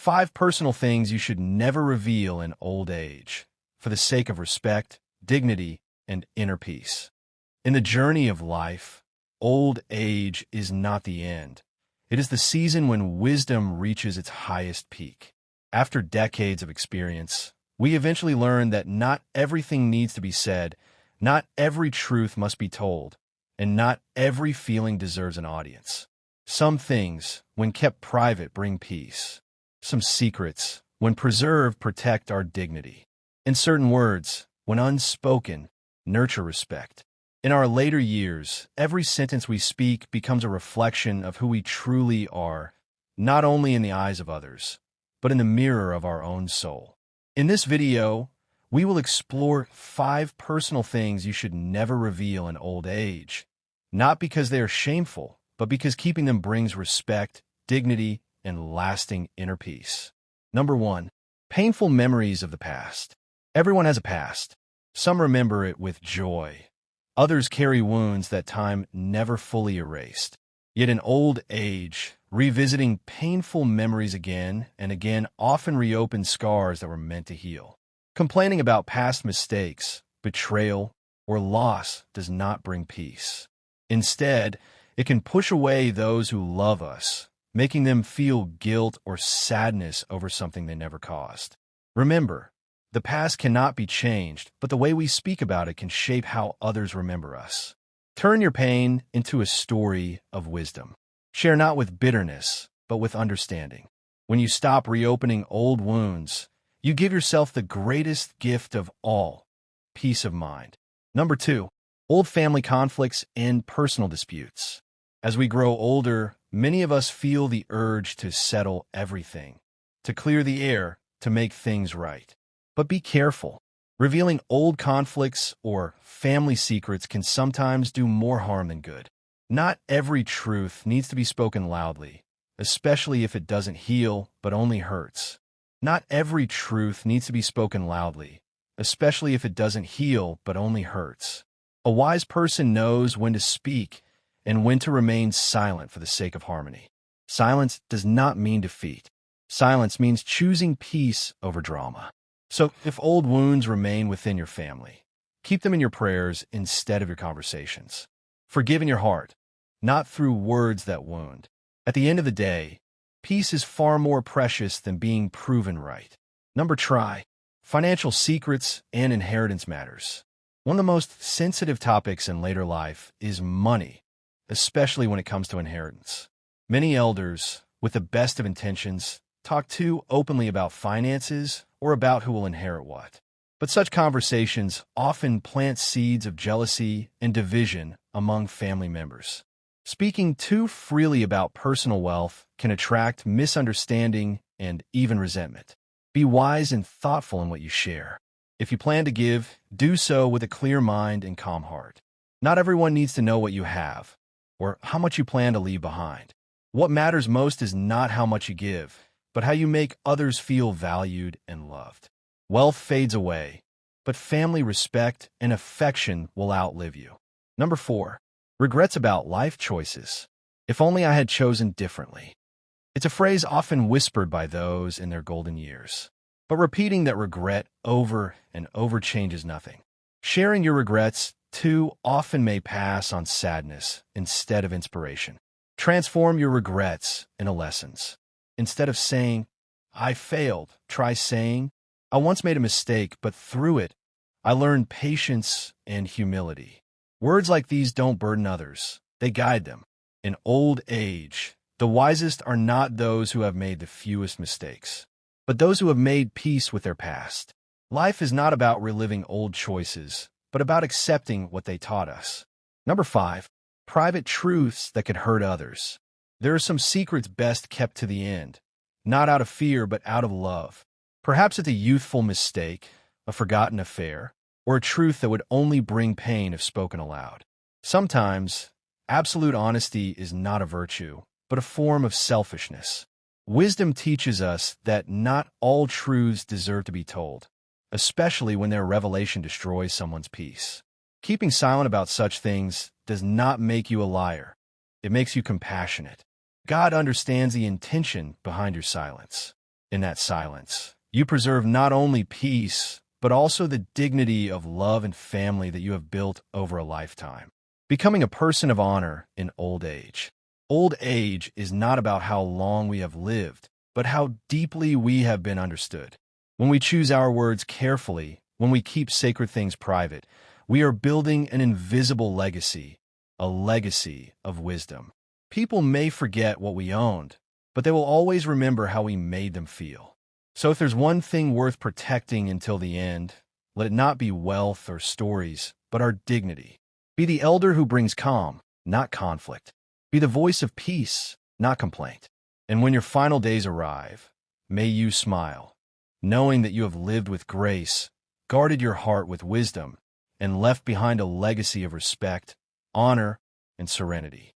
5 personal things you should never reveal in old age, for the sake of respect, dignity, and inner peace. In the journey of life, old age is not the end. It is the season when wisdom reaches its highest peak. After decades of experience, we eventually learn that not everything needs to be said, not every truth must be told, and not every feeling deserves an audience. Some things, when kept private, bring peace. Some secrets, when preserved, protect our dignity. And certain words, when unspoken, nurture respect. In our later years, every sentence we speak becomes a reflection of who we truly are, not only in the eyes of others, but in the mirror of our own soul. In this video, we will explore 5 personal things you should never reveal in old age, not because they are shameful, but because keeping them brings respect, dignity, and lasting inner peace. Number 1. Painful memories of the past. Everyone has a past. Some remember it with joy. Others carry wounds that time never fully erased. Yet in old age, revisiting painful memories again and again often reopens scars that were meant to heal. Complaining about past mistakes, betrayal, or loss does not bring peace. Instead, it can push away those who love us, making them feel guilt or sadness over something they never caused. Remember, the past cannot be changed, but the way we speak about it can shape how others remember us. Turn your pain into a story of wisdom. Share not with bitterness, but with understanding. When you stop reopening old wounds, you give yourself the greatest gift of all, peace of mind. Number 2, old family conflicts and personal disputes. As we grow older, many of us feel the urge to settle everything, to clear the air, to make things right. But be careful. Revealing old conflicts or family secrets can sometimes do more harm than good. Not every truth needs to be spoken loudly, especially if it doesn't heal but only hurts. Not every truth needs to be spoken loudly, especially if it doesn't heal but only hurts. A wise person knows when to speak and when to remain silent for the sake of harmony. Silence does not mean defeat. Silence means choosing peace over drama. So, if old wounds remain within your family, keep them in your prayers instead of your conversations. Forgive in your heart, not through words that wound. At the end of the day, peace is far more precious than being proven right. Number 3, financial secrets and inheritance matters. One of the most sensitive topics in later life is money, especially when it comes to inheritance. Many elders, with the best of intentions, talk too openly about finances or about who will inherit what. But such conversations often plant seeds of jealousy and division among family members. Speaking too freely about personal wealth can attract misunderstanding and even resentment. Be wise and thoughtful in what you share. If you plan to give, do so with a clear mind and calm heart. Not everyone needs to know what you have or how much you plan to leave behind. What matters most is not how much you give, but how you make others feel valued and loved. Wealth fades away, but family respect and affection will outlive you. Number 4, regrets about life choices. If only I had chosen differently. It's a phrase often whispered by those in their golden years. But repeating that regret over and over changes nothing. Sharing your regrets too often may pass on sadness instead of inspiration. Transform your regrets into lessons. Instead of saying, I failed, try saying, I once made a mistake, but through it, I learned patience and humility. Words like these don't burden others. They guide them. In old age, the wisest are not those who have made the fewest mistakes, but those who have made peace with their past. Life is not about reliving old choices, but about accepting what they taught us. Number 5, private truths that could hurt others. There are some secrets best kept to the end, not out of fear, but out of love. Perhaps it's a youthful mistake, a forgotten affair, or a truth that would only bring pain if spoken aloud. Sometimes, absolute honesty is not a virtue, but a form of selfishness. Wisdom teaches us that not all truths deserve to be told, especially when their revelation destroys someone's peace. Keeping silent about such things does not make you a liar. It makes you compassionate. God understands the intention behind your silence. in that silence. You preserve not only peace, but also the dignity of love and family that you have built over a lifetime. Becoming a person of honor in old age. Old age is not about how long we have lived, but how deeply we have been understood. When we choose our words carefully, when we keep sacred things private, we are building an invisible legacy, a legacy of wisdom. People may forget what we owned, but they will always remember how we made them feel. So if there's one thing worth protecting until the end, let it not be wealth or stories, but our dignity. Be the elder who brings calm, not conflict. Be the voice of peace, not complaint. And when your final days arrive, may you smile, knowing that you have lived with grace, guarded your heart with wisdom, and left behind a legacy of respect, honor, and serenity.